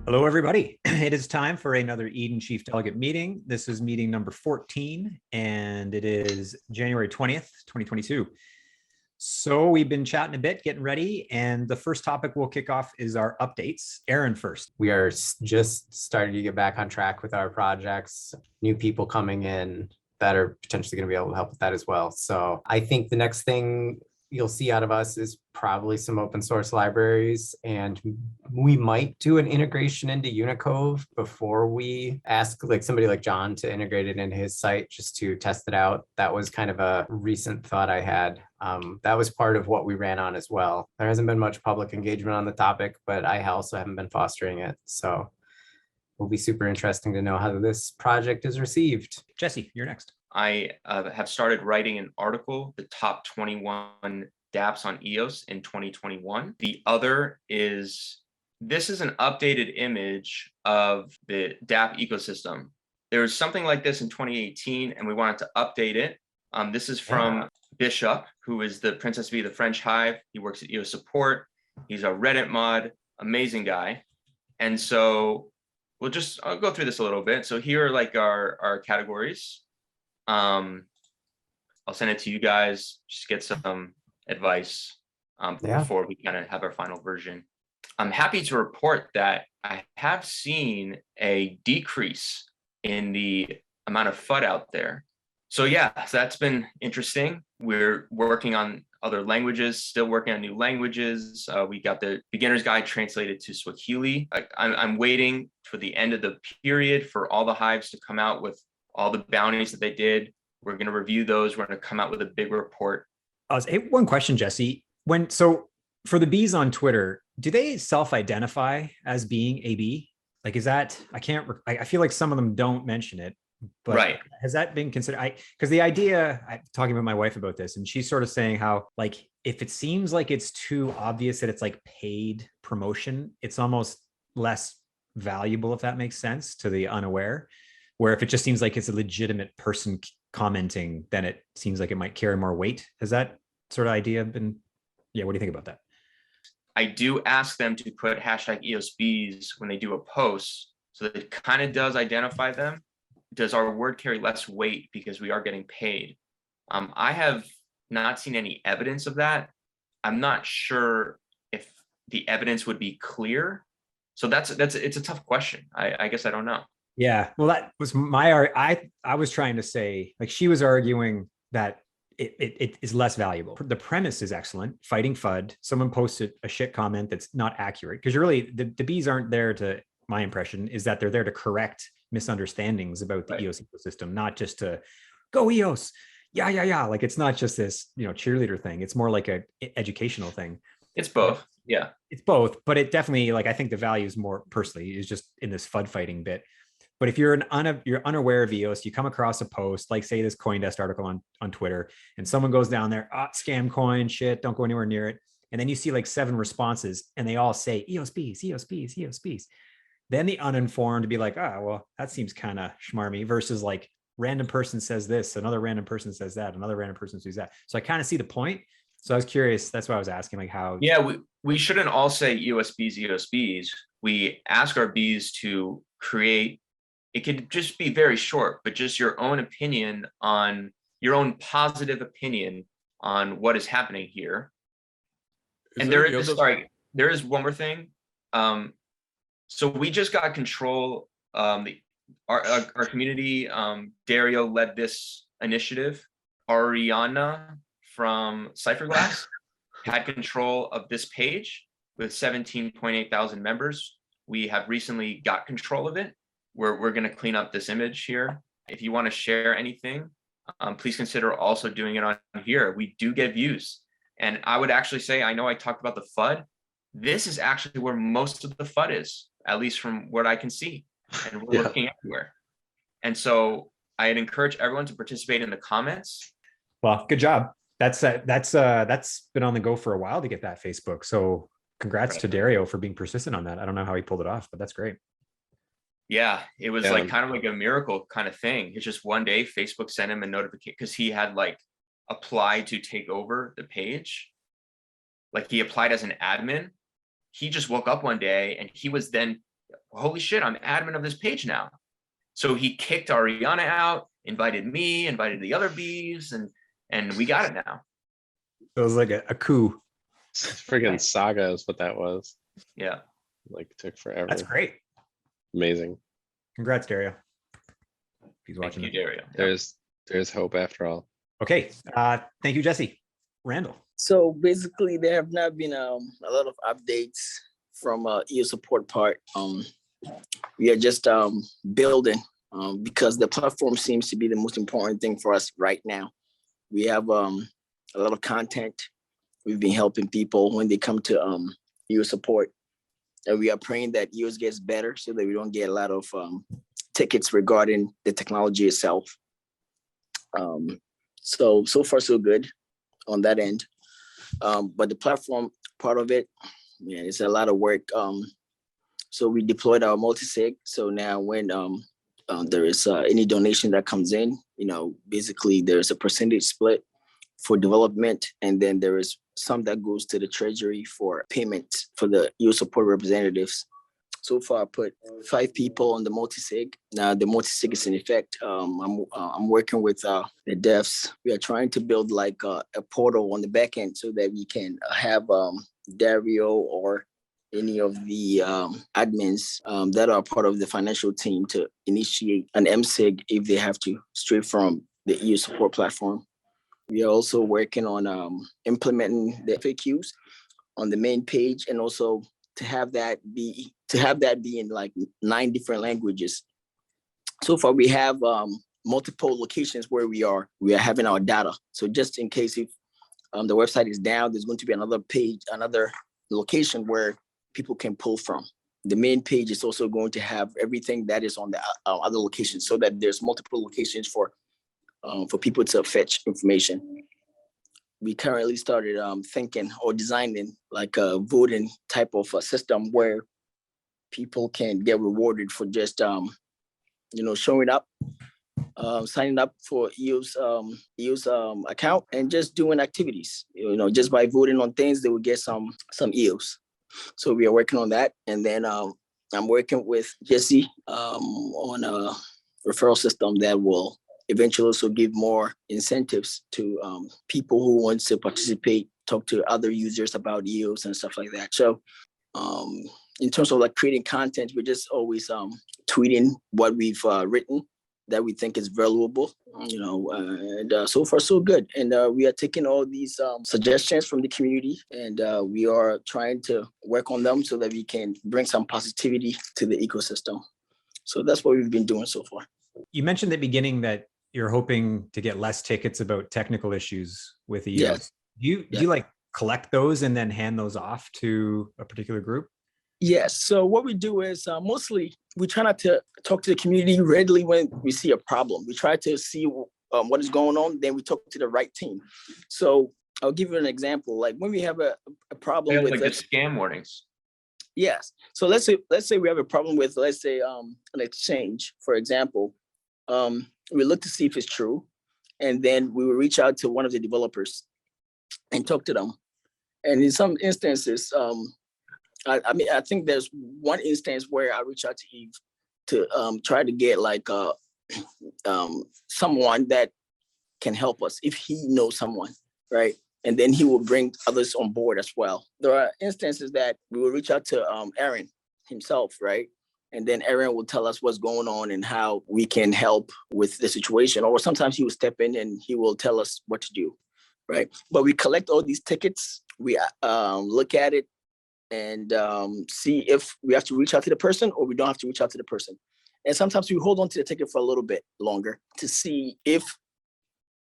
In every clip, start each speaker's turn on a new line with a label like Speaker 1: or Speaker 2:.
Speaker 1: Hello, everybody. It is time for another Eden Chief Delegate meeting. This is meeting number 14, and it is January 20th, 2022. So we've been chatting a bit, getting ready, and the first topic we'll kick off is our updates. Aaron first.
Speaker 2: We are just starting to get back on track with our projects, new people coming in that are potentially going to be able to help with that as well. So I think the next thing you'll see out of us is probably some open source libraries, and we might do an integration into Unicode before we ask like somebody like John to integrate it into his site just to test it out. That was kind of a recent thought I had. That was part of what we ran on as well. There hasn't been much public engagement on the topic, but I also haven't been fostering it. So it'll be super interesting to know how this project is received.
Speaker 1: Jesse, you're next.
Speaker 3: I have started writing an article, the top 21 dApps on EOS in 2021. The other is, this is an updated image of the dApp ecosystem. There was something like this in 2018, and we wanted to update it. This is from Bishop, who is the Princess V, the French Hive. He works at EOS support. He's a Reddit mod, amazing guy. And so I'll go through this a little bit. So here are like our categories. I'll send it to you guys, just get some advice before we kind of have our final version. I'm happy to report that I have seen a decrease in the amount of FUD out there. So yeah, so that's been interesting. We're working on other languages, still working on new languages. We got the beginner's guide translated to Swahili. I'm waiting for the end of the period for all the hives to come out with all the bounties that they did. We're going to review those. We're going to come out with a big report.
Speaker 1: Hey, one question, Jesse. So for the bees on Twitter, do they self-identify as being a bee? Like, is that, I feel like some of them don't mention it, but
Speaker 3: right.
Speaker 1: Has that been considered? Because the idea, I'm talking with my wife about this, and she's sort of saying how, like, if it seems like it's too obvious that it's like paid promotion, it's almost less valuable, if that makes sense, to the unaware. Where if it just seems like it's a legitimate person commenting, then it seems like it might carry more weight. Has that sort of idea been, what do you think about that?
Speaker 3: I do ask them to put hashtag EOSBs when they do a post, so that it kind of does identify them. Does our word carry less weight because we are getting paid? I have not seen any evidence of that. I'm not sure if the evidence would be clear. So it's a tough question. I guess I don't know.
Speaker 1: Yeah, well, that was I was trying to say, like, she was arguing that it is less valuable. The premise is excellent. Fighting FUD. Someone posted a shit comment that's not accurate, because really the bees aren't there to, my impression is that they're there to correct misunderstandings about the EOS ecosystem, not just to go EOS. Yeah. Like, it's not just this, cheerleader thing. It's more like a educational thing.
Speaker 3: It's both. Yeah,
Speaker 1: it's both, but it definitely, like, I think the value is more personally is just in this FUD fighting bit. But if you're you're unaware of EOS, you come across a post, like say this CoinDesk article on Twitter, and someone goes down there, scam coin, shit, don't go anywhere near it. And then you see like 7 responses, and they all say EOS bees, EOS bees, EOS bees. Then the uninformed be like, well, that seems kind of schmarmy, versus like random person says this, another random person says that, another random person says that. So I kind of see the point. So I was curious. That's why I was asking, like, how.
Speaker 3: Yeah, we shouldn't all say EOS bees, EOS bees. We ask our bees to create. It could just be very short, but just your own opinion on your own positive opinion on what is happening here. And there is one more thing. So we just got control. Our community, Dario led this initiative. Ariana from Cypherglass had control of this page with 17.8 thousand members. We have recently got control of it. We're going to clean up this image here. If you want to share anything, please consider also doing it on here. We do get views. And I would actually say, I know I talked about the FUD. This is actually where most of the FUD is, at least from what I can see. And we're looking everywhere. And so I'd encourage everyone to participate in the comments.
Speaker 1: Well, good job. That's been on the go for a while to get that Facebook. So congrats to Dario for being persistent on that. I don't know how he pulled it off, but that's great.
Speaker 3: Yeah, it was like kind of like a miracle kind of thing. It's just one day Facebook sent him a notification because he had like applied to take over the page. Like he applied as an admin. He just woke up one day and he was then holy shit, I'm admin of this page now. So he kicked Ariana out, invited me, invited the other bees, and we got it now.
Speaker 1: It was like a coup.
Speaker 4: Friggin' saga is what that was.
Speaker 3: Yeah.
Speaker 4: Like took forever.
Speaker 1: That's great.
Speaker 4: Amazing.
Speaker 1: Congrats, Dario. He's
Speaker 3: Thank
Speaker 1: watching
Speaker 3: you,
Speaker 1: it.
Speaker 3: Dario. Yeah.
Speaker 4: There's hope after all.
Speaker 1: Okay. Thank you, Jesse. Randall.
Speaker 5: So basically, there have not been a lot of updates from EU support part. We are just building because the platform seems to be the most important thing for us right now. We have a lot of content. We've been helping people when they come to EU support, and we are praying that EOS gets better so that we don't get a lot of tickets regarding the technology itself. So far so good on that end. But the platform part of it, yeah, it's a lot of work. So we deployed our multi-sig. So now when there is any donation that comes in, basically there's a percentage split for development, and then there is some that goes to the treasury for payment for the EU support representatives. So far, I put 5 people on the multi-sig. Now the multi-sig is in effect. I'm working with the devs. We are trying to build like a portal on the back end so that we can have Dario or any of the admins that are part of the financial team to initiate an MSIG if they have to, straight from the EU support platform. We are also working on implementing the FAQs on the main page, and also to have that be in like 9 different languages. So far, we have multiple locations where we are having our data. So just in case if the website is down, there's going to be another page, another location where people can pull from. The main page is also going to have everything that is on the other locations, so that there's multiple locations for people to fetch information. We currently started thinking or designing like a voting type of a system where people can get rewarded for just showing up, signing up for EOS account and just doing activities. Just by voting on things, they will get some EOS. So we are working on that, and then I'm working with Jesse on a referral system that will eventually also give more incentives to people who want to participate, talk to other users about EOS and stuff like that. So in terms of like creating content, we're just always tweeting what we've written that we think is valuable, and so far so good. And we are taking all these suggestions from the community, and we are trying to work on them so that we can bring some positivity to the ecosystem. So that's what we've been doing so far. You
Speaker 1: mentioned at the beginning that you're hoping to get less tickets about technical issues with EOS.
Speaker 5: Yes.
Speaker 1: Do you like collect those and then hand those off to a particular group?
Speaker 5: Yes. So what we do is mostly we try not to talk to the community readily when we see a problem. We try to see what is going on, then we talk to the right team. So I'll give you an example. Like when we have a problem with
Speaker 3: like the scam warnings.
Speaker 5: Yes. So let's say we have a problem with, let's say an exchange, for example. We look to see if it's true, and then we will reach out to one of the developers and talk to them. And in some instances, I think there's one instance where I reach out to Eve to try to get like someone that can help us if he knows someone, right? And then he will bring others on board as well. There are instances that we will reach out to Aaron himself, right? And then Aaron will tell us what's going on and how we can help with the situation. Or sometimes he will step in and he will tell us what to do, right? But we collect all these tickets, we look at it and see if we have to reach out to the person or we don't have to reach out to the person. And sometimes we hold on to the ticket for a little bit longer to see if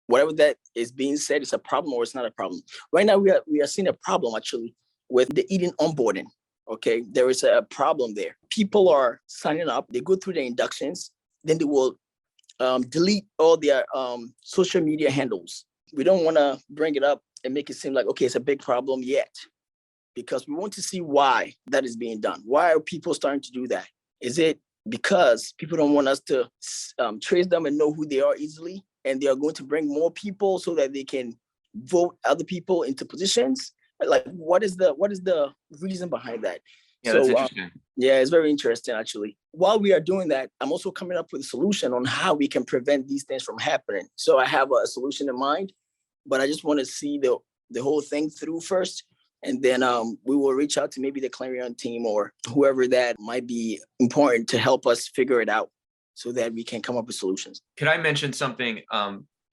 Speaker 5: whatever that is being said is a problem or it's not a problem. Right now, we are seeing a problem actually with the Eden onboarding. Okay, there is a problem there. People are signing up, they go through the inductions, then they will delete all their social media handles. We don't want to bring it up and make it seem like, okay, it's a big problem yet, because we want to see why that is being done. Why are people starting to do that? Is it because people don't want us to trace them and know who they are easily, and they are going to bring more people so that they can vote other people into positions? Like, what is the reason behind that?
Speaker 3: Yeah, that's
Speaker 5: So,
Speaker 3: interesting.
Speaker 5: yeah, it's very interesting actually. While we are doing that, I'm also coming up with a solution on how we can prevent these things from happening. So I have a solution in mind, but I just want to see the whole thing through first. And then we will reach out to maybe the Clarion team or whoever that might be important to help us figure it out so that we can come up with solutions.
Speaker 3: Could I mention something?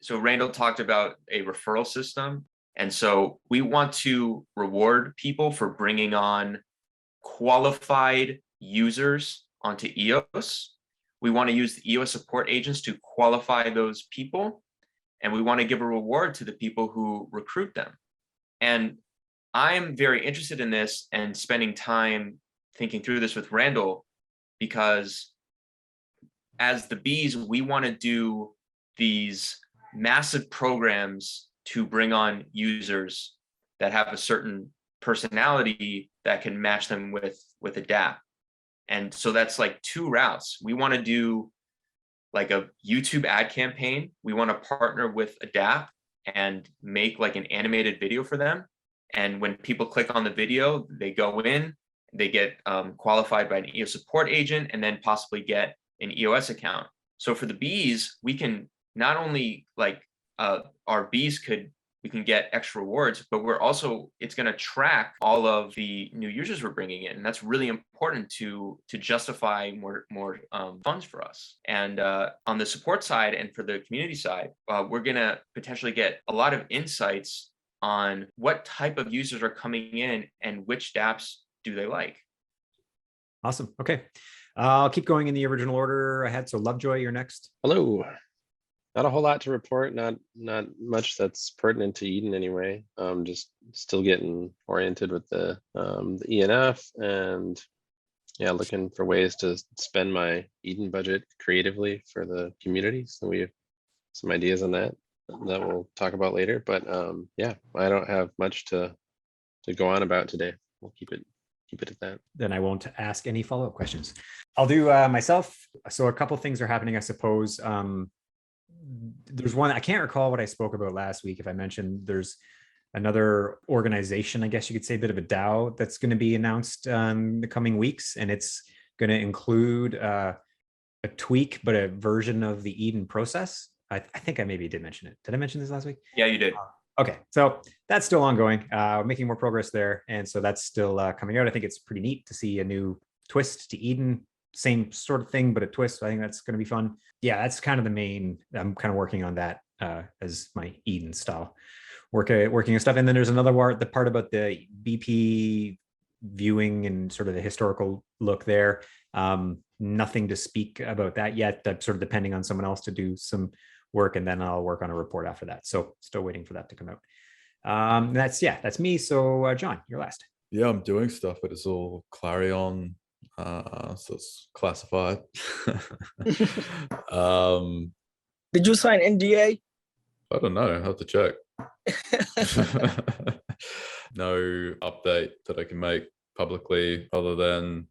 Speaker 3: So Randall talked about a referral system. And so we want to reward people for bringing on qualified users onto EOS. We want to use the EOS support agents to qualify those people. And we want to give a reward to the people who recruit them. And I'm very interested in this and spending time thinking through this with Randall, because as the bees, we want to do these massive programs to bring on users that have a certain personality that can match them with a DApp. And so that's like two routes. We want to do like a YouTube ad campaign. We want to partner with a DApp and make like an animated video for them. And when people click on the video, they go in, they get qualified by an EOS support agent, and then possibly get an EOS account. So for the bees, we can not only like our bees we can get extra rewards, but we're also, it's going to track all of the new users we're bringing in. And that's really important to justify more funds for us. And on the support side and for the community side, we're going to potentially get a lot of insights on what type of users are coming in and which dApps do they like.
Speaker 1: Awesome. Okay. I'll keep going in the original order ahead. So Lovejoy, you're next.
Speaker 4: Hello. Not a whole lot to report. Not much that's pertinent to Eden anyway. Just still getting oriented with the ENF and yeah, looking for ways to spend my Eden budget creatively for the community. So we have some ideas on that we'll talk about later. But yeah, I don't have much to go on about today. We'll keep it at that.
Speaker 1: Then I won't ask any follow-up questions. I'll do myself. So a couple things are happening, I suppose. There's one, I can't recall what I spoke about last week. If I mentioned there's another organization, I guess you could say a bit of a DAO that's going to be announced in the coming weeks. And it's going to include a tweak, but a version of the Eden process. I think I maybe did mention it. Did I mention this last week?
Speaker 3: Yeah, you did.
Speaker 1: Okay, so that's still ongoing. Making more progress there. And so that's still coming out. I think it's pretty neat to see a new twist to Eden. Same sort of thing, but a twist. I think that's going to be fun. Yeah, that's kind of the main. I'm kind of working on that as my Eden style working on stuff. And then there's another the part about the BP viewing and sort of the historical look there. Nothing to speak about that yet. I'm sort of depending on someone else to do some work, and then I'll work on a report after that. So still waiting for that to come out. That's me. So John, you're last.
Speaker 6: Yeah, I'm doing stuff, but it's all Clarion. So it's classified.
Speaker 5: Did you sign NDA?
Speaker 6: I don't know. I have to check. No update that I can make publicly other than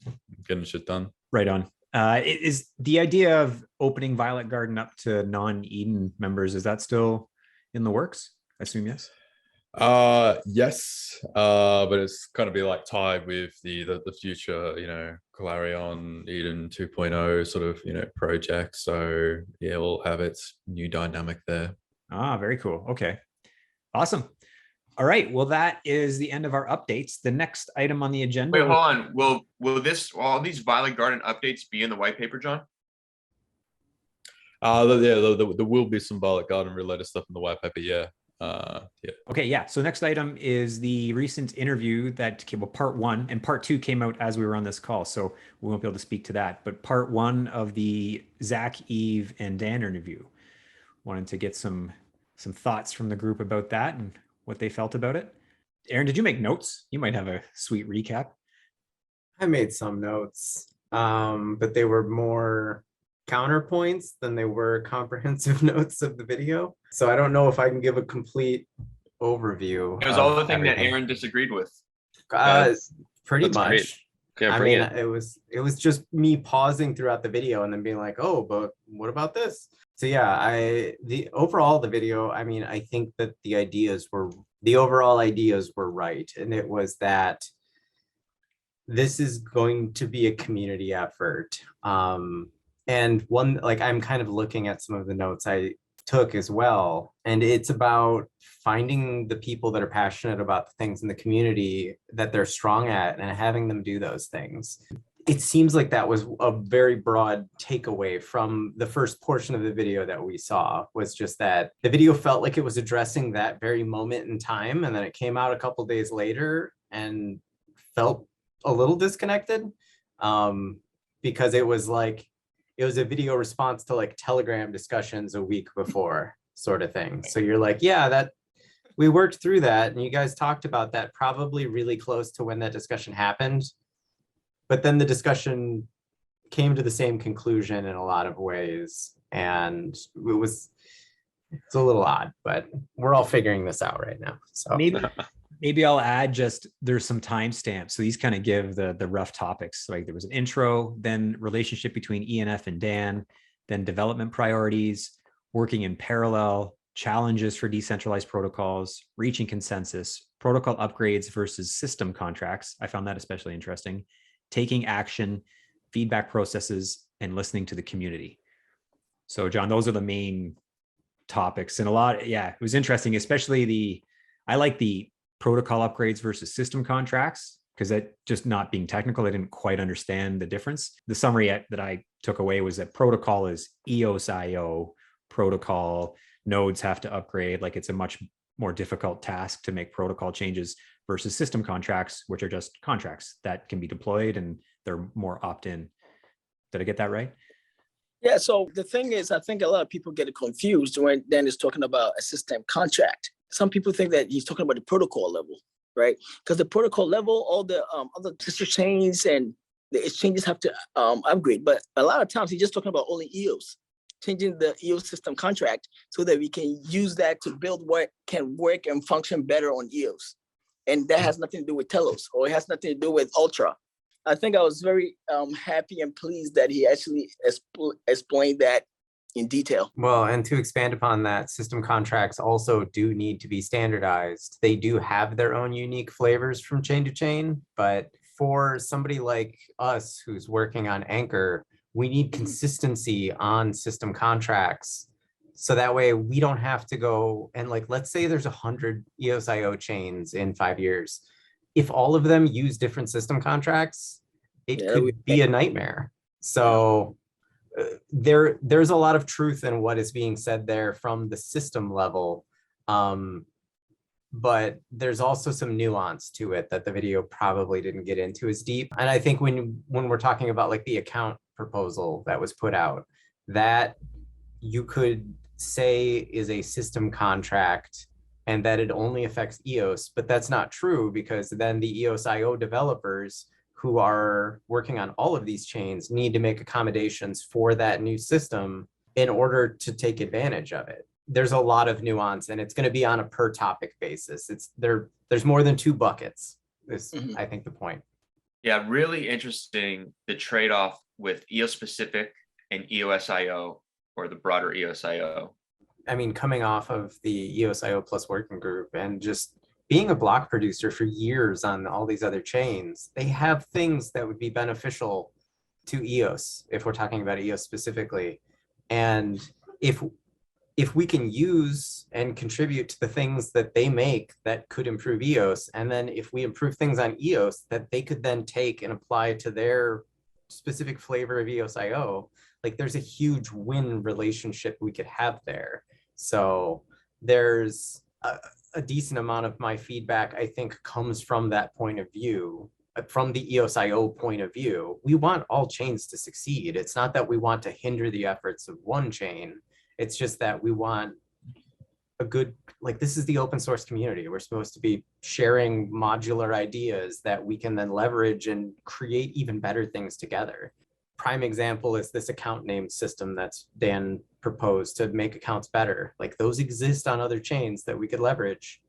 Speaker 6: getting shit done.
Speaker 1: Right on. Is the idea of opening Violet Garden up to non-Eden members, is that still in the works? I assume yes.
Speaker 6: Yes, but it's kind of be like tied with the future, Clarion Eden 2.0 sort of, project. So yeah, we'll have its new dynamic there.
Speaker 1: Very cool. Okay, awesome. All right, well, that is the end of our updates. The next item on the agenda.
Speaker 3: Wait, hold on. Will all these Violet Garden updates be in the white paper, John?
Speaker 6: Yeah, there will be some Violet Garden related stuff in the white paper. Yeah. Yeah.
Speaker 1: Okay, yeah. So next item is the recent interview that came, well, part one, and part two came out as we were on this call, so we won't be able to speak to that. But part one of the Zach, Eve, and Dan interview. Wanted to get some thoughts from the group about that and what they felt about it. Aaron, did you make notes? You might have a sweet recap.
Speaker 2: I made some notes, but they were more counterpoints than they were comprehensive notes of the video. So I don't know if I can give a complete overview.
Speaker 3: It was all the thing that Aaron disagreed with.
Speaker 2: Pretty
Speaker 4: That's
Speaker 2: much.
Speaker 4: great. Yeah,
Speaker 2: I
Speaker 4: bring
Speaker 2: mean, it was just me pausing throughout the video and then being like, oh, but what about this? So yeah, the video, I mean, I think that the overall ideas were right. And it was that this is going to be a community effort. And one, like, I'm kind of looking at some of the notes I took as well, and it's about finding the people that are passionate about the things in the community that they're strong at and having them do those things. It seems like that was a very broad takeaway from the first portion of the video that we saw, was just that the video felt like it was addressing that very moment in time, and then it came out a couple days later and felt a little disconnected, because it was a video response to like Telegram discussions a week before, sort of thing. So you're like, yeah, that we worked through that, and you guys talked about that probably really close to when that discussion happened. But then the discussion came to the same conclusion in a lot of ways, and it's a little odd, but we're all figuring this out right now. So
Speaker 1: maybe I'll add just there's some timestamps. So these kind of give the rough topics. Like there was an intro, then relationship between ENF and Dan, then development priorities, working in parallel, challenges for decentralized protocols, reaching consensus, protocol upgrades versus system contracts. I found that especially interesting. Taking action, feedback processes, and listening to the community. So John, those are the main topics. And it was interesting, especially I like the protocol upgrades versus system contracts, because that, just not being technical, I didn't quite understand the difference. The summary that I took away was that protocol is EOS IO protocol, nodes have to upgrade, like it's a much more difficult task to make protocol changes, versus system contracts, which are just contracts that can be deployed and they're more opt-in. Did I get that right?
Speaker 5: Yeah, so the thing is, I think a lot of people get confused when Dan is talking about a system contract. Some people think that he's talking about the protocol level, right? Because the protocol level, all the other sister chains and the exchanges have to upgrade. But a lot of times he's just talking about only EOS, changing the EOS system contract so that we can use that to build what can work and function better on EOS. And that has nothing to do with Telos, or it has nothing to do with Ultra. I think I was very happy and pleased that he actually explained that in detail.
Speaker 2: Well, and to expand upon that, system contracts also do need to be standardized. They do have their own unique flavors from chain to chain, but for somebody like us who's working on Anchor, we need consistency on system contracts. So that way we don't have to go and, like, let's say there's 100 EOS.io chains in 5 years. If all of them use different system contracts, it could be a nightmare. So there's a lot of truth in what is being said there from the system level. But there's also some nuance to it that the video probably didn't get into as deep. And I think when we're talking about like the account proposal that was put out, that you could say is a system contract and that it only affects EOS, but that's not true, because then the EOS.io developers who are working on all of these chains need to make accommodations for that new system in order to take advantage of it. There's a lot of nuance, and it's going to be on a per topic basis. There's more than 2 buckets is I think the point.
Speaker 3: Yeah, really interesting, the trade-off with EOS specific and EOS.io, or the broader EOS.io.
Speaker 2: I mean, coming off of the EOS.io Plus working group and just being a block producer for years on all these other chains, they have things that would be beneficial to EOS if we're talking about EOS specifically. And if we can use and contribute to the things that they make that could improve EOS, and then if we improve things on EOS that they could then take and apply to their specific flavor of EOS.io, like there's a huge win relationship we could have there. So there's a decent amount of my feedback, I think, comes from that point of view, from the EOS.io point of view. We want all chains to succeed. It's not that we want to hinder the efforts of one chain. It's just that we want a good, like, this is the open source community. We're supposed to be sharing modular ideas that we can then leverage and create even better things together. Prime example is this account name system that's Dan proposed to make accounts better. Like, those exist on other chains that we could leverage.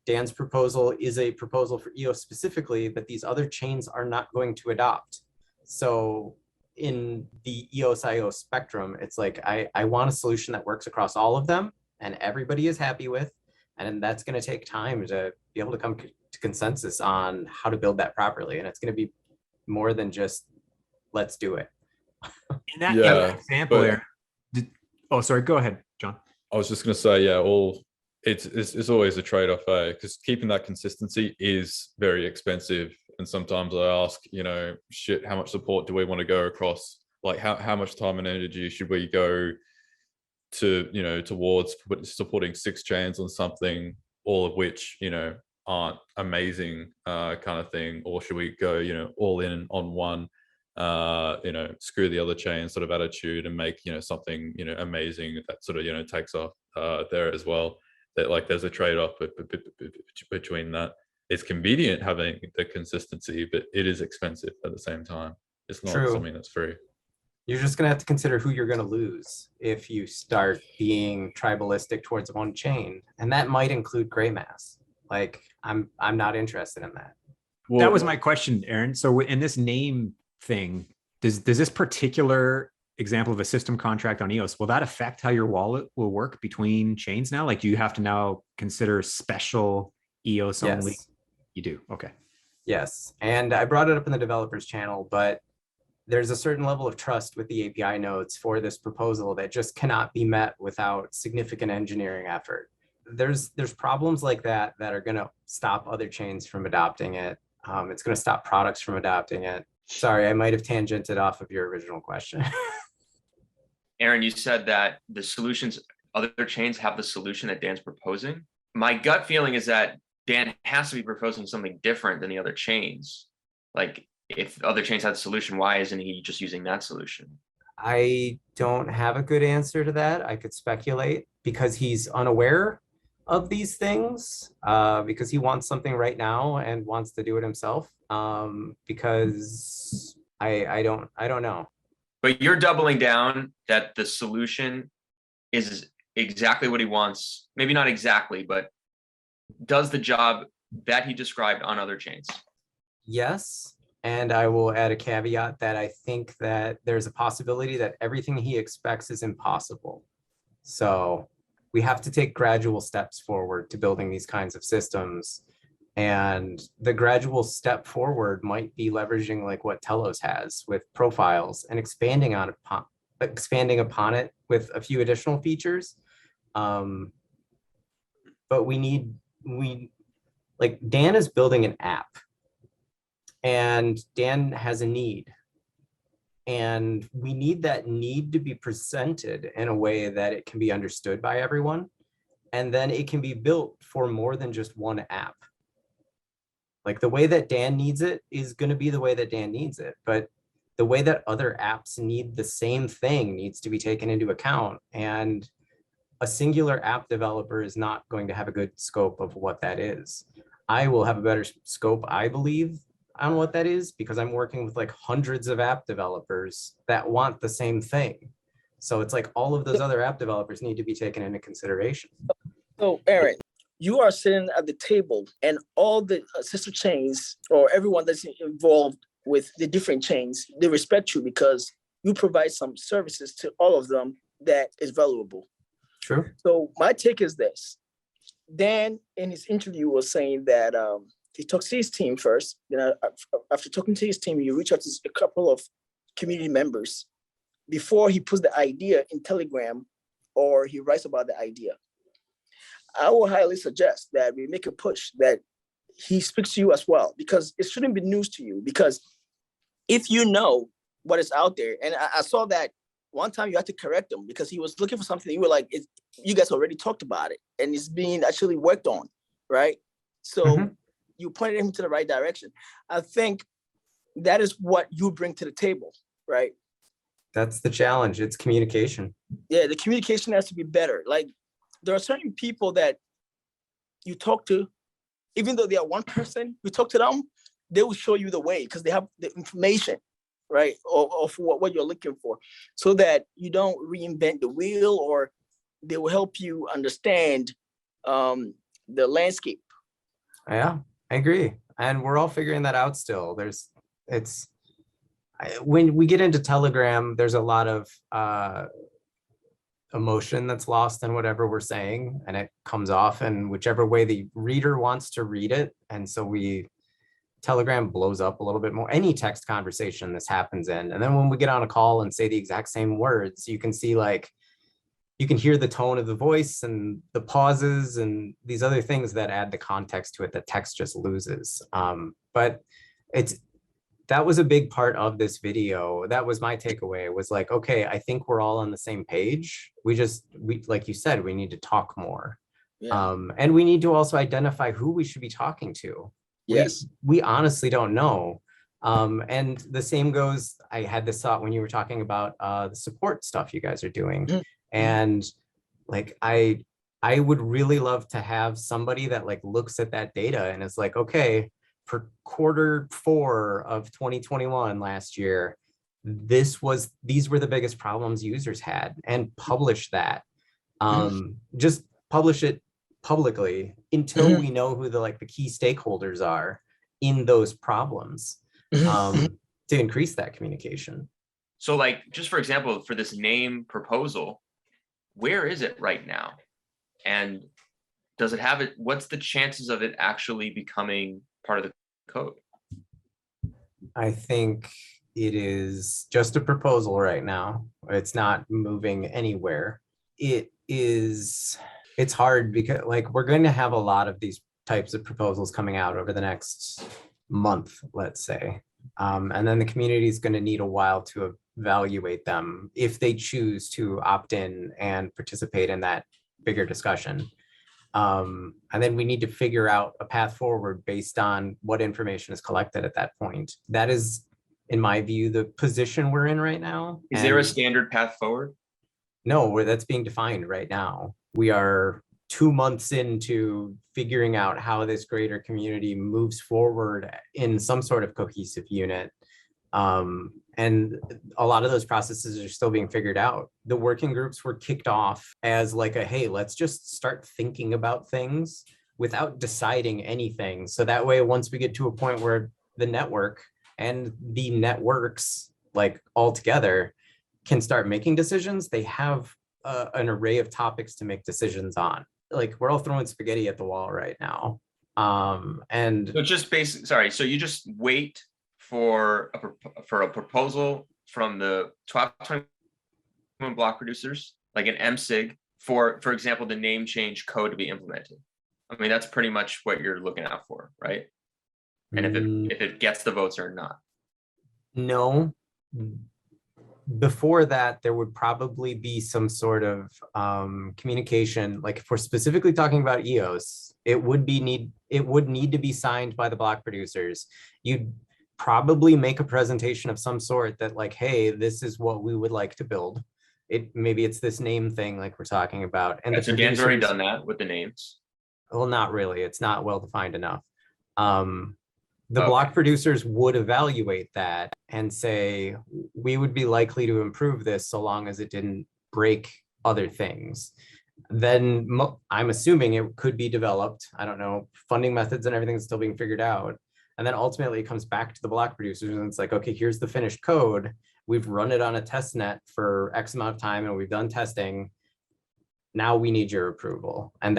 Speaker 2: Dan's proposal is a proposal for EOS specifically that these other chains are not going to adopt. So in the EOS.io spectrum, it's like, I want a solution that works across all of them and everybody is happy with. And that's going to take time to be able to come to consensus on how to build that properly. And it's going to be more than just let's do it.
Speaker 1: In that
Speaker 6: Yeah,
Speaker 1: example
Speaker 6: but-
Speaker 1: there. Oh, sorry. Go ahead, John.
Speaker 6: I was just going to say, yeah, it's always a trade-off, because keeping that consistency is very expensive. And sometimes I ask, shit, how much support do we want to go across? Like how much time and energy should we go to, towards supporting 6 chains on something, all of which, aren't amazing kind of thing? Or should we go, all in on one, screw the other chain sort of attitude and make, something, amazing that sort of, takes off there as well. That like there's a trade-off between that. It's convenient having the consistency, but it is expensive at the same time. It's not
Speaker 2: True.
Speaker 6: something that's free.
Speaker 2: You're just going to have to consider who you're going to lose if you start being tribalistic towards one chain. And that might include gray mass. Like I'm not interested in that.
Speaker 6: Well,
Speaker 1: That was my question, Aaron. So in this name thing, does this particular example of a system contract on EOS, will that affect how your wallet will work between chains now? Like, do you have to now consider special EOS only?
Speaker 2: Yes.
Speaker 1: You do. Okay.
Speaker 2: Yes. And I brought it up in the developers channel, but there's a certain level of trust with the API nodes for this proposal that just cannot be met without significant engineering effort. There's problems like that are going to stop other chains from adopting it. It's going to stop products from adopting it. Sorry, I might have tangented off of your original question.
Speaker 3: Aaron, you said that the solutions, other chains have the solution that Dan's proposing. My gut feeling is that Dan has to be proposing something different than the other chains. Like, if other chains had a solution, why isn't he just using that solution?
Speaker 2: I don't have a good answer to that. I could speculate because he's unaware of these things, because he wants something right now and wants to do it himself. Because I don't know.
Speaker 3: But you're doubling down that the solution is exactly what he wants. Maybe not exactly, but does the job that he described on other chains.
Speaker 2: Yes. And I will add a caveat that I think that there's a possibility that everything he expects is impossible. So we have to take gradual steps forward to building these kinds of systems. And the gradual step forward might be leveraging like what Telos has with profiles and expanding upon it with a few additional features. But like Dan is building an app. And Dan has a need. And we need that need to be presented in a way that it can be understood by everyone. And then it can be built for more than just one app. Like the way that Dan needs it is going to be the way that Dan needs it. But the way that other apps need the same thing needs to be taken into account. And a singular app developer is not going to have a good scope of what that is. I will have a better scope, I believe, on what that is, because I'm working with like hundreds of app developers that want the same thing. So it's like all of those other app developers need to be taken into consideration.
Speaker 5: So Aaron, you are sitting at the table and all the sister chains or everyone that's involved with the different chains, they respect you because you provide some services to all of them that is valuable.
Speaker 2: True.
Speaker 5: So my take is this. Dan in his interview was saying that he talks to his team first. Then after talking to his team, he reach out to a couple of community members before he puts the idea in Telegram or he writes about the idea. I will highly suggest that we make a push that he speaks to you as well, because it shouldn't be news to you. Because if you know what is out there, and I saw that one time you had to correct him because he was looking for something. You were like, you guys already talked about it and it's being actually worked on, right? So you pointed him to the right direction. I think that is what you bring to the table, right?
Speaker 2: That's the challenge. It's communication.
Speaker 5: Yeah, the communication has to be better. Like there are certain people that you talk to, even though they are one person, you talk to them, they will show you the way because they have the information, right? Of what you're looking for, so that you don't reinvent the wheel, or they will help you understand the landscape.
Speaker 2: Yeah, I agree. And we're all figuring that out still. When we get into Telegram, there's a lot of emotion that's lost in whatever we're saying, and it comes off in whichever way the reader wants to read it. And so we Telegram blows up a little bit more. Any text conversation this happens in. And then when we get on a call and say the exact same words, you can see like, you can hear the tone of the voice and the pauses and these other things that add the context to it that text just loses. But that was a big part of this video. That was my takeaway. It was like, okay, I think we're all on the same page. We like you said, we need to talk more.
Speaker 5: Yeah.
Speaker 2: And we need to also identify who we should be talking to.
Speaker 5: Yes.
Speaker 2: We honestly don't know. And the same goes, I had this thought when you were talking about the support stuff you guys are doing. And like, I would really love to have somebody that like looks at that data and is like, okay, for Q4 of 2021 last year, these were the biggest problems users had, and publish that. Just publish it publicly until we know who the key stakeholders are in those problems, to increase that communication.
Speaker 3: So like, just for example, for this name proposal, where is it right now? And does it have it? What's the chances of it actually becoming part of the code?
Speaker 2: I think it is just a proposal right now. It's not moving anywhere. It's hard because like we're going to have a lot of these types of proposals coming out over the next month, let's say. And then the community is going to need a while to evaluate them if they choose to opt in and participate in that bigger discussion. And then we need to figure out a path forward based on what information is collected at that point. That is, in my view, the position we're in right now.
Speaker 3: Is there a standard path forward?
Speaker 2: No, that's being defined right now. We are 2 months into figuring out how this greater community moves forward in some sort of cohesive unit. And a lot of those processes are still being figured out. The working groups were kicked off as like hey, let's just start thinking about things without deciding anything. So that way, once we get to a point where the network and the networks like all together can start making decisions, they have an array of topics to make decisions on. Like we're all throwing spaghetti at the wall right now. And
Speaker 3: so just basically, sorry, so you just wait for a proposal from the top 21 block producers, like an MSIG, for example, the name change code to be implemented. I mean, that's pretty much what you're looking out for, right? And if it gets the votes or not.
Speaker 2: No. Before that, there would probably be some sort of communication. Like if we're specifically talking about EOS, it would need to be signed by the block producers. You'd probably make a presentation of some sort that like, hey, this is what we would like to build. Maybe it's this name thing like we're talking about. And
Speaker 3: so Dan's already done that with the names.
Speaker 2: Well, not really. It's not well defined enough. The block producers would evaluate that and say, we would be likely to improve this so long as it didn't break other things. Then I'm assuming it could be developed. I don't know, funding methods and everything is still being figured out. And then ultimately it comes back to the block producers and it's like, okay, here's the finished code. We've run it on a test net for X amount of time and we've done testing. Now we need your approval. And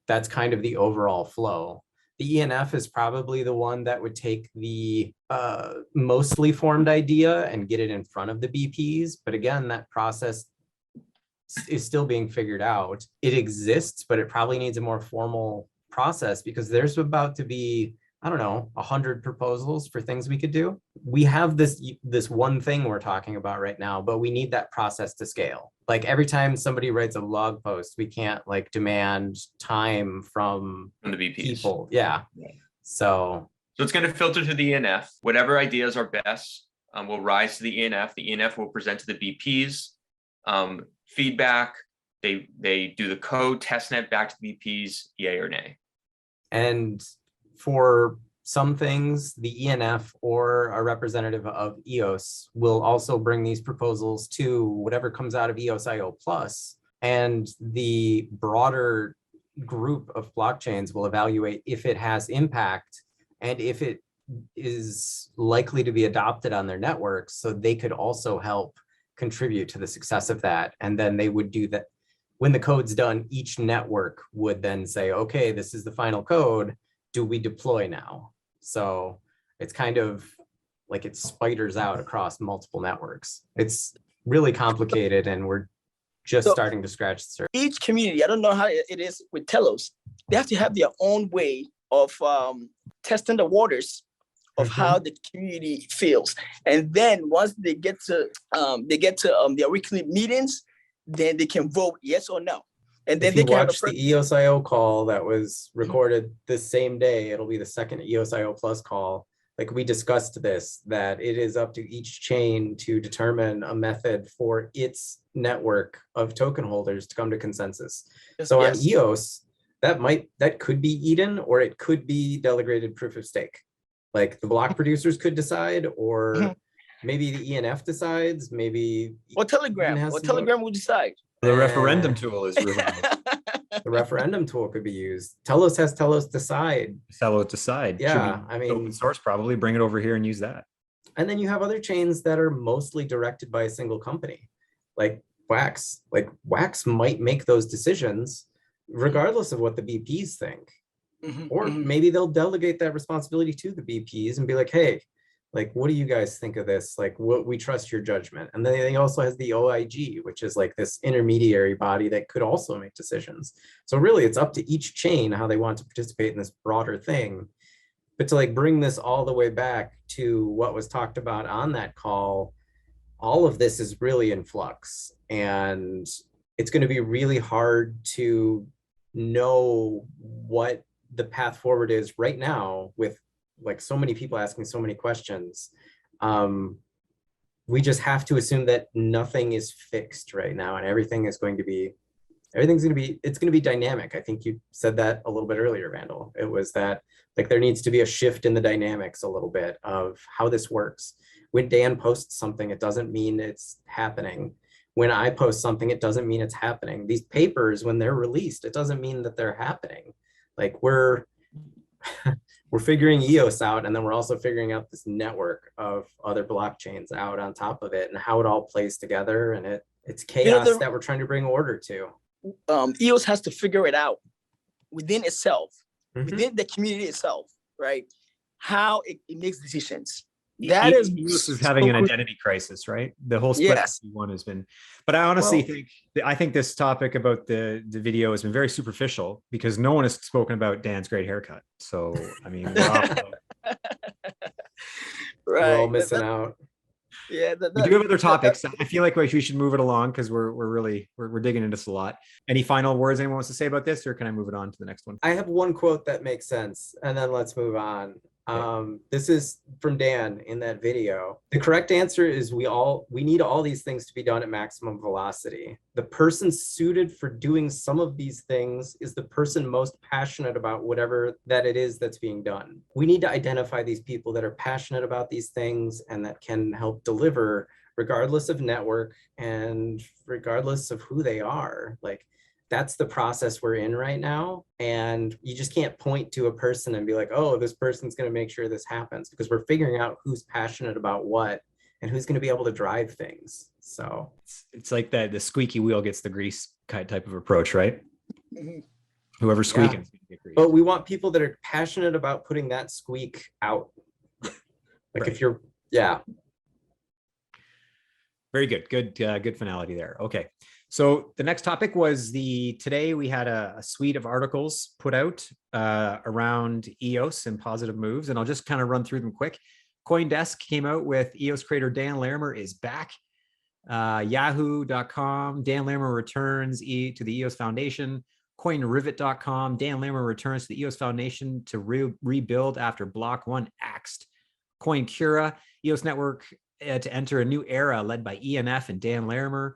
Speaker 2: that's kind of the overall flow. The ENF is probably the one that would take the mostly formed idea and get it in front of the BPs. But again, that process is still being figured out. It exists, but it probably needs a more formal process because there's about to be, I don't know, 100 proposals for things we could do. We have this one thing we're talking about right now, but we need that process to scale. Like every time somebody writes a blog post, we can't like demand time from
Speaker 3: the BPs.
Speaker 2: People. Yeah. So
Speaker 3: it's going to filter to the ENF. Whatever ideas are best will rise to the ENF. The ENF will present to the BPs. Feedback. They do the code testnet back to the BPs, yay or nay.
Speaker 2: And for some things, the ENF or a representative of EOS will also bring these proposals to whatever comes out of EOS.io Plus, and the broader group of blockchains will evaluate if it has impact and if it is likely to be adopted on their networks, so they could also help contribute to the success of that. And then they would do that. When the code's done, each network would then say, okay, this is the final code. Do we deploy now? So it's kind of like it spiders out across multiple networks. It's really complicated, and we're just
Speaker 5: So-
Speaker 2: starting to scratch the surface.
Speaker 5: Each community, I don't know how it is with Telos. They have to have their own way of testing the waters of how the community feels. And then once they get to their weekly meetings, then they can vote yes or no. And then
Speaker 2: If
Speaker 5: they
Speaker 2: you
Speaker 5: can have
Speaker 2: watch the EOSIO call that was recorded the same day, it'll be the second EOSIO Plus call. Like we discussed this, that it is up to each chain to determine a method for its network of token holders to come to consensus. So on EOS, that could be Eden, or it could be delegated proof of stake. Like the block producers could decide, or maybe the ENF decides, maybe
Speaker 5: or Telegram, will decide.
Speaker 1: The referendum tool is really nice.
Speaker 2: The referendum tool could be used. Telos has Telos decide.
Speaker 1: Telos decide.
Speaker 2: Yeah,
Speaker 1: Should
Speaker 2: I
Speaker 1: be
Speaker 2: mean,
Speaker 1: open source, probably bring it over here and use that.
Speaker 2: And then you have other chains that are mostly directed by a single company, like Wax. Like Wax might make those decisions regardless of what the BPs think. Or maybe they'll delegate that responsibility to the BPs and be like, hey, like, what do you guys think of this? Like, we trust your judgment. And then they also has the OIG, which is like this intermediary body that could also make decisions. So really it's up to each chain how they want to participate in this broader thing. But to like bring this all the way back to what was talked about on that call, all of this is really in flux. And it's going to be really hard to know what the path forward is right now with like so many people asking so many questions. We just have to assume that nothing is fixed right now, and everything's going to be dynamic. I think you said that a little bit earlier, Vandal. It was that like there needs to be a shift in the dynamics a little bit of how this works. When Dan posts something, it doesn't mean it's happening. When I post something, it doesn't mean it's happening. These papers, when they're released, it doesn't mean that they're happening. Like we're figuring EOS out, and then we're also figuring out this network of other blockchains out on top of it and how it all plays together. And it's chaos that we're trying to bring order to.
Speaker 5: EOS has to figure it out within itself, within the community itself, right? How it makes decisions. That is
Speaker 1: EOS is having an identity crisis, right? The whole split one has been, but I honestly think this topic about the video has been very superficial because no one has spoken about Dan's great haircut. So I mean,
Speaker 2: we're all missing out.
Speaker 5: Yeah,
Speaker 1: we do have other topics. I feel like we should move it along because we're digging into this a lot. Any final words anyone wants to say about this, or can I move it on to the next one?
Speaker 2: I have one quote that makes sense, and then let's move on. This is from Dan in that video. The correct answer is we need all these things to be done at maximum velocity. The person suited for doing some of these things is the person most passionate about whatever that it is that's being done. We need to identify these people that are passionate about these things and that can help deliver regardless of network and regardless of who they are. Like, that's the process we're in right now. And you just can't point to a person and be like, oh, this person's going to make sure this happens, because we're figuring out who's passionate about what and who's going to be able to drive things. So
Speaker 1: it's like that the squeaky wheel gets the grease type of approach, right? Whoever's squeaking is going to get grease.
Speaker 2: But we want people that are passionate about putting that squeak out. Like if you're,
Speaker 1: Very good. Good finality there. Okay. So the next topic was today we had a suite of articles put out around EOS and positive moves, and I'll just kind of run through them quick. CoinDesk came out with EOS creator Dan Larimer is back. Yahoo.com, Dan Larimer returns to the EOS Foundation. CoinRivet.com, Dan Larimer returns to the EOS Foundation to rebuild after Block 1 axed. CoinCura, EOS Network to enter a new era led by ENF and Dan Larimer.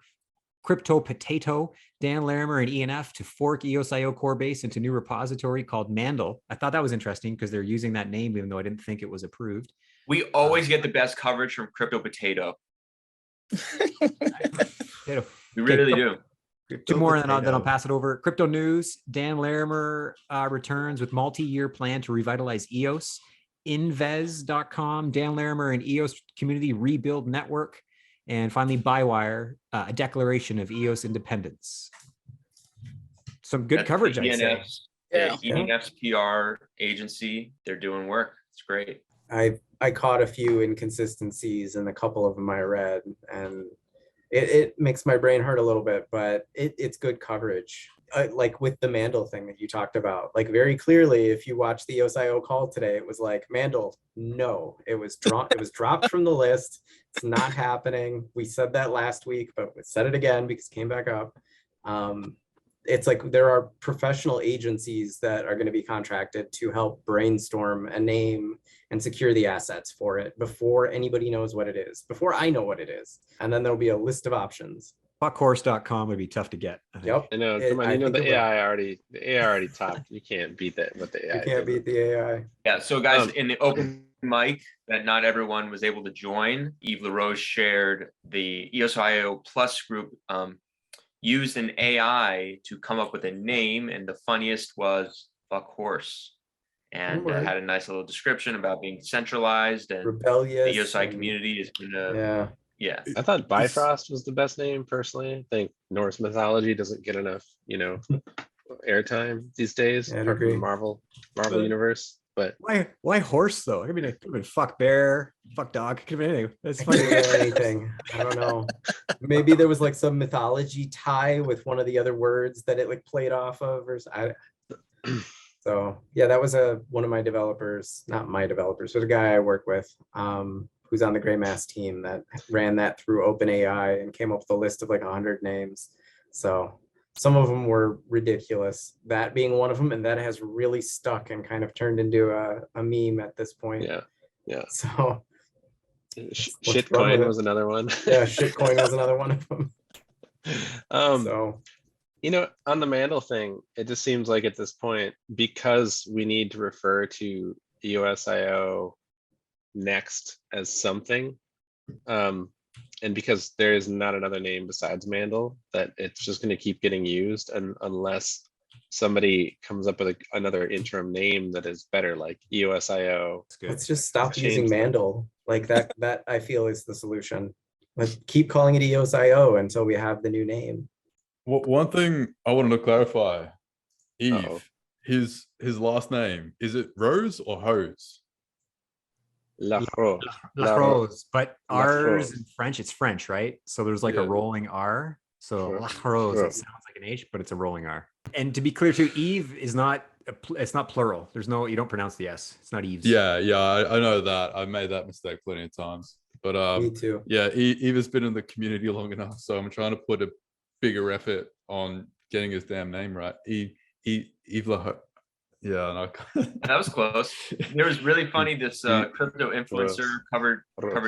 Speaker 1: Crypto Potato, Dan Larimer and ENF to fork EOS.io core base into new repository called Mandel. I thought that was interesting because they're using that name even though I didn't think it was approved.
Speaker 3: We always get the best coverage from Crypto Potato. We really do.
Speaker 1: Two more and then I'll pass it over. Crypto News, Dan Larimer returns with multi-year plan to revitalize EOS. Invez.com, Dan Larimer and EOS community rebuild network. And finally, Bywire, a declaration of EOS independence. Some good coverage, I'd say.
Speaker 3: EDNF's PR agency. They're doing work. It's great.
Speaker 2: I caught a few inconsistencies and a couple of them I read, and it makes my brain hurt a little bit, but it's good coverage. Like with the Mandel thing that you talked about, like very clearly, if you watch the EOS.io call today, it was like, Mandel, no, it was dropped from the list. It's not happening. We said that last week, but we said it again because it came back up. It's like there are professional agencies that are going to be contracted to help brainstorm a name and secure the assets for it before anybody knows what it is, before I know what it is. And then there'll be a list of options.
Speaker 1: Fuckhorse.com would be tough to get. I think.
Speaker 2: Yep.
Speaker 4: I know. Come on, you know the AI already topped. You can't beat that. What the AI.
Speaker 2: You can't beat the AI.
Speaker 3: Yeah. So guys, in the open mic that not everyone was able to join, Yves LaRose shared the EOS.io Plus group used an AI to come up with a name, and the funniest was fuck horse, and had a nice little description about being decentralized and
Speaker 2: rebellious.
Speaker 3: The EOSI community is gonna
Speaker 4: I thought Bifrost was the best name personally. I think Norse mythology doesn't get enough, airtime these days, apart from the Marvel universe. But
Speaker 1: why horse though? I mean, it could have been fuck bear, fuck dog. It could have been anything. That's funny.
Speaker 2: Anything. I don't know. Maybe there was like some mythology tie with one of the other words that it like played off of, or so yeah, that was one of my developers, not my developers, but a guy I work with, who's on the Gray Mass team that ran that through OpenAI and came up with a list of like 100 names. So some of them were ridiculous, that being one of them, and that has really stuck and kind of turned into a meme at this point.
Speaker 4: Yeah.
Speaker 2: So
Speaker 4: shitcoin was another one.
Speaker 2: Yeah, shitcoin was another one of them.
Speaker 4: So on the Mandel thing, it just seems like at this point, because we need to refer to EOS.io next as something, and because there is not another name besides Mandel, that it's just going to keep getting used, and unless somebody comes up with another interim name that is better, like EOS.io.
Speaker 2: Let's just stop using Mandel. Like that I feel is the solution. Let's keep calling it EOS.io until we have the new name.
Speaker 6: One thing I wanted to clarify, Eve, his last name, is it Rose or Hose?
Speaker 1: Rose, but R's in French, it's French, right? So there's like a rolling R. So La Rose, it sounds like an H, but it's a rolling R. And to be clear too, Eve is not, it's not plural. You don't pronounce the S. It's not Eve's.
Speaker 6: Yeah, I know that. I've made that mistake plenty of times. But
Speaker 2: me too.
Speaker 6: Yeah, Eve has been in the community long enough, so I'm trying to put a bigger effort on getting his damn name right. Eve La. Yeah, no.
Speaker 3: That was close. It was really funny. This crypto influencer covered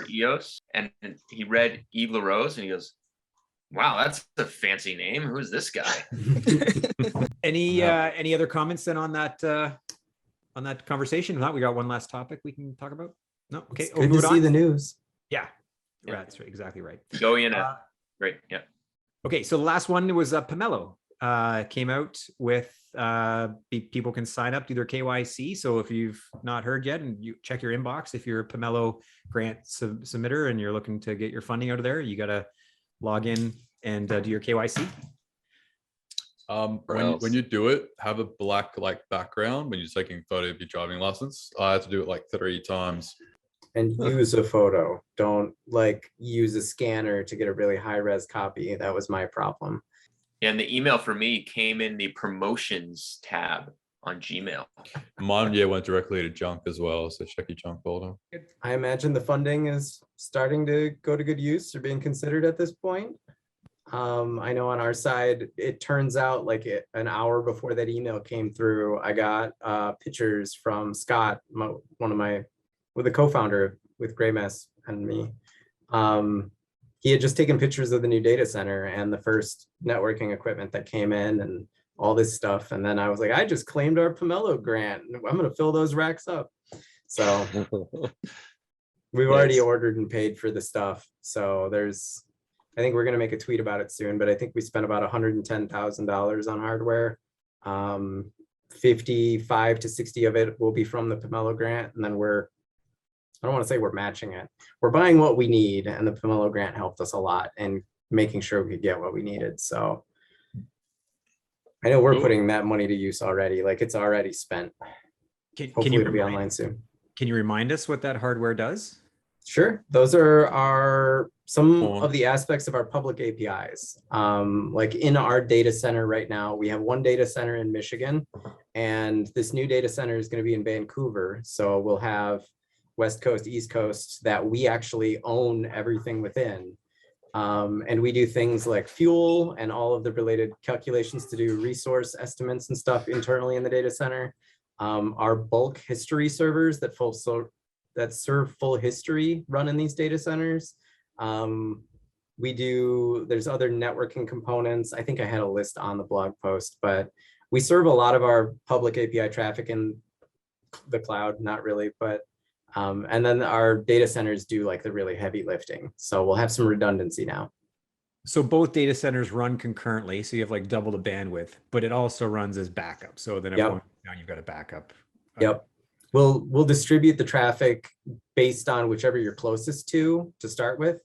Speaker 3: EOS, and he read Yves LaRose, and he goes, "Wow, that's a fancy name. Who's this guy?"
Speaker 1: Any other comments then on that conversation? If not, we got one last topic we can talk about. No, okay.
Speaker 2: It's good to see the news.
Speaker 1: Yeah, that's right, exactly right.
Speaker 3: Go in. Great. Yeah.
Speaker 1: Okay, so the last one was Pomelo. Came out with people can sign up, do their KYC. So if you've not heard yet, and you check your inbox, if you're a Pomelo grant submitter and you're looking to get your funding out of there, you got to log in and do your KYC.
Speaker 6: When you do it, have a black background when you're taking a photo of your driving license. I had to do it like 3 times.
Speaker 2: And use a photo. Don't use a scanner to get a really high res copy. That was my problem.
Speaker 3: And the email for me came in the promotions tab on Gmail.
Speaker 6: Mine, went directly to junk as well. So check your junk folder.
Speaker 2: I imagine the funding is starting to go to good use or being considered at this point. I know on our side, it turns out an hour before that email came through, I got pictures from Scott, the co-founder with GrayMess and me. He had just taken pictures of the new data center and the first networking equipment that came in and all this stuff. And then I was like, I just claimed our Pomelo grant. I'm going to fill those racks up. So we've already ordered and paid for the stuff. So I think we're going to make a tweet about it soon, but I think we spent about $110,000 on hardware. 55 to 60 of it will be from the Pomelo grant. And then I don't want to say we're matching it. We're buying what we need, and the Pomelo grant helped us a lot in making sure we could get what we needed. So I know we're putting that money to use already. It's already spent. Hopefully it'll be online soon.
Speaker 1: Can you remind us what that hardware does?
Speaker 2: Sure. Those are some
Speaker 6: Go on.
Speaker 2: of the aspects of our public APIs. Like in our data center right now, we have one data center in Michigan, and this new data center is going to be in Vancouver. So we'll have West Coast, East Coast that we actually own everything within. And we do things like fuel and all of the related calculations to do resource estimates and stuff internally in the data center. Our bulk history servers that serve full history run in these data centers. There's other networking components. I think I had a list on the blog post, but we serve a lot of our public API traffic in the cloud, not really, but and then our data centers do like the really heavy lifting. So we'll have some redundancy now.
Speaker 1: So both data centers run concurrently. So you have like double the bandwidth, but it also runs as backup. So then if
Speaker 2: Yep.
Speaker 1: one goes down, you've got a backup.
Speaker 2: Yep. We'll distribute the traffic based on whichever you're closest to start with.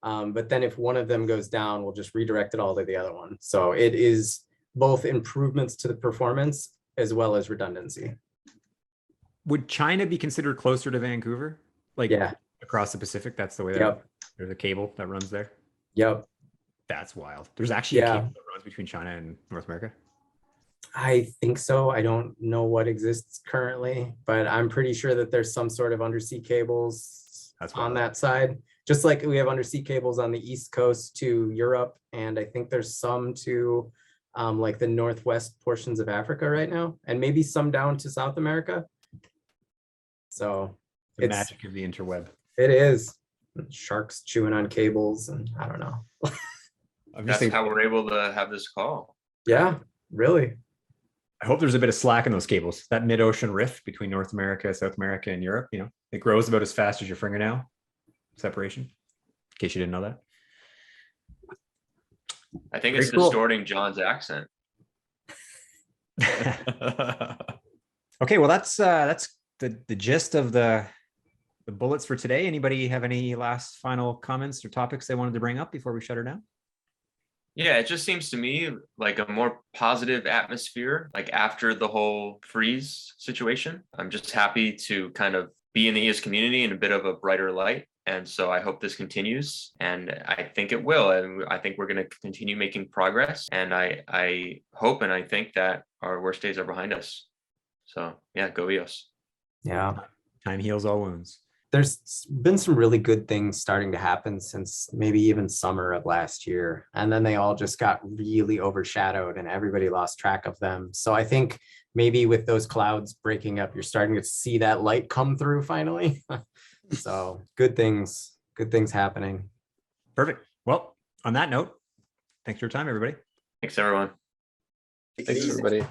Speaker 2: But then if one of them goes down, we'll just redirect it all to the other one. So it is both improvements to the performance as well as redundancy.
Speaker 1: Would China be considered closer to Vancouver? Like
Speaker 2: Yeah.
Speaker 1: across the Pacific? That's the way that
Speaker 2: Yep.
Speaker 1: there's a cable that runs there.
Speaker 2: Yep.
Speaker 1: That's wild. There's actually a
Speaker 2: Yeah.
Speaker 1: cable that runs between China and North America.
Speaker 2: I think so. I don't know what exists currently, but I'm pretty sure that there's some sort of undersea cables
Speaker 1: That's
Speaker 2: on
Speaker 1: wild.
Speaker 2: that side. Just like we have undersea cables on the East Coast to Europe, and I think there's some to like the northwest portions of Africa right now, and maybe some down to South America. So
Speaker 1: The
Speaker 2: it's
Speaker 1: magic of the interweb.
Speaker 2: it is sharks chewing on cables, and I don't know.
Speaker 1: I'm just
Speaker 3: That's
Speaker 1: thinking,
Speaker 3: how we're able to have this call.
Speaker 2: Yeah, really.
Speaker 1: I hope there's a bit of slack in those cables. That mid-ocean rift between North America, South America, and Europe, it grows about as fast as your fingernail separation. In case you didn't know that.
Speaker 3: I think
Speaker 1: Very
Speaker 3: it's
Speaker 1: cool.
Speaker 3: distorting John's accent.
Speaker 1: Okay, well that's the gist of the bullets for today. Anybody have any last final comments or topics they wanted to bring up before we shut her down?
Speaker 3: Yeah, it just seems to me like a more positive atmosphere, like after the whole freeze situation. I'm just happy to kind of be in the EOS community in a bit of a brighter light. And so I hope this continues, and I think it will. And I think we're going to continue making progress. And I hope and I think that our worst days are behind us. So yeah, go EOS.
Speaker 2: Yeah.
Speaker 1: Time heals all wounds.
Speaker 2: There's been some really good things starting to happen since maybe even summer of last year. And then they all just got really overshadowed and everybody lost track of them. So I think maybe with those clouds breaking up, you're starting to see that light come through finally. So good things happening.
Speaker 1: Perfect. Well, on that note, thanks for your time, everybody.
Speaker 3: Thanks, everyone.
Speaker 2: Take it
Speaker 4: Thanks,
Speaker 2: easy.
Speaker 4: everybody.